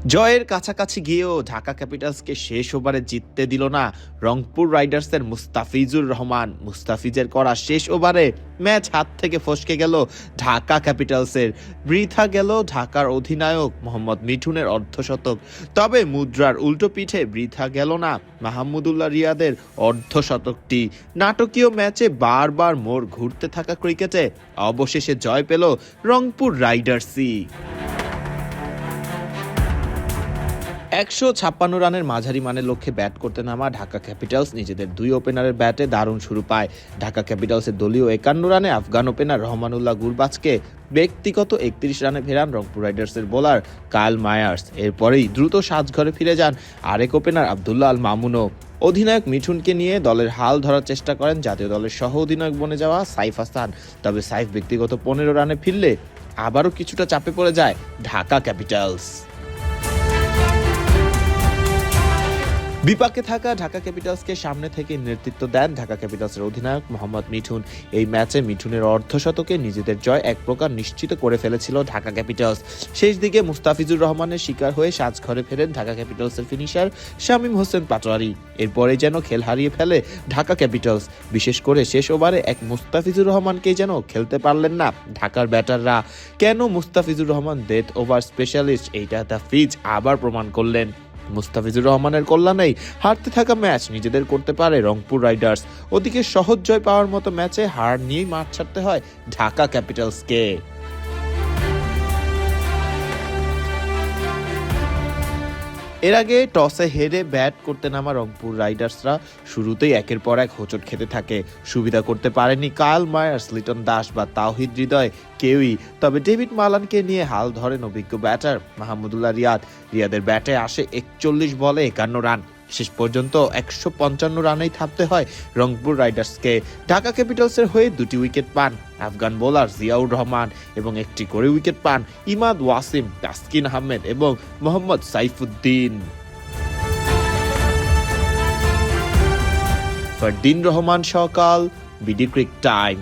জয়ের কাছাকাছি গিয়েও ঢাকা ক্যাপিটালসকে শেষ ওভারে জিততে দিল না রংপুর রাইডার্সের মুস্তাফিজুর রহমান। মুস্তাফিজের করা শেষ ওভারে ম্যাচ হাত থেকে ফসকে গেল ঢাকা ক্যাপিটালসের। বৃথা গেল ঢাকার অধিনায়ক মোহাম্মদ মিঠুনের অর্ধশতক। তবে মুদ্রার উল্টো পিঠে বৃথা গেল না মাহমুদুল্লাহ রিয়াদের অর্ধশতকটি। নাটকীয় ম্যাচে বারবার মোড় ঘুরতে থাকা ক্রিকেটে অবশেষে জয় পেল রংপুর রাইডার্সই। 156 রানের মাঝারি মানের লক্ষ্যে ব্যাট করতে নামা ঢাকা ক্যাপিটালস নিজেদের দুই ওপেনারের ব্যাটে দারুণ শুরু পায়। ঢাকা ক্যাপিটালসের দলীয় 51 রানে আফগান ওপেনার রহমানুল্লাহ গুরবাজকে ব্যক্তিগত 31 রানে ফেরান রংপুর রাইডার্সের বোলার কায়েল মায়ার্স। এরপরেই দ্রুত সাজঘরে ফিরে যান আরেক ওপেনার আব্দুল্লাহ আল মামুনও। অধিনায়ক মিঠুনকে নিয়ে দলের হাল ধরার চেষ্টা করেন জাতীয় দলের সহ অধিনায়ক বনে যাওয়া সাইফ হাসান। তবে সাইফ ব্যক্তিগত 15 রানে ফিরলে আবারও কিছুটা চাপে পড়ে যায় ঢাকা ক্যাপিটালস। বিপাকে থাকা ঢাকা ক্যাপিটালসকে সামনে থেকে নেতৃত্ব দেন ঢাকা ক্যাপিটালসের অধিনায়ক মোহাম্মদ মিঠুন। এই ম্যাচে মিঠুনের অর্ধশতকে নিজেদের জয় এক প্রকার নিশ্চিত করে ফেলেছিল ঢাকা ক্যাপিটালস। শেষ দিকে মুস্তাফিজুর রহমানের শিকার হয়ে সাজঘরে ফেরেন ঢাকা ক্যাপিটালসের ফিনিশার শামীম হোসেন পাটোয়ারি। এরপরে যেন খেল হারিয়ে ফেলে ঢাকা ক্যাপিটালস। বিশেষ করে শেষ ওভারে এক মুস্তাফিজুর রহমানকেই যেন খেলতে পারলেন না ঢাকার ব্যাটাররা। কেন Mustafizur Rahman death over specialist, এইটা দ্য ফিজ আবার প্রমাণ করলেন। মুস্তাফিজুর রহমানের কল্যাণেই হারতে থাকা ম্যাচ নিজেদের করতে পারে রংপুর রাইডার্স। ওদিকে সহজ জয় পাওয়ার মতো ম্যাচে হার নিয়েই মাঠ ছাড়তে হয় ঢাকা ক্যাপিটালসকে। এর আগে টসে হেরে ব্যাট করতে নামা রংপুর রাইডার্সরা শুরুতেই একের পর এক হোঁচট খেতে থাকে। সুবিধা করতে পারেনি কায়েল মায়ার্স, লিটন দাস বা তাওহিদ হৃদয় কেউই। তবে ডেভিড মালানকে নিয়ে হাল ধরেন অভিজ্ঞ ব্যাটার মাহমুদুল্লাহ রিয়াদের ব্যাটে আসে 41 বলে 51 রান। শেষ পর্যন্ত 155 রানেই থামতে হয় রংপুর রাইডার্সকে। ঢাকা ক্যাপিটালসের হয়ে 2টি উইকেট পান আফগান বোলার জিয়াউর রহমান এবং 1টি করে উইকেট পান ইমাদ ওয়াসিম, তাসকিন আহমেদ এবং মোহাম্মদ সাইফুদ্দিন। ফারদিন রহমান সকাল, বিডি ক্রিক টাইম।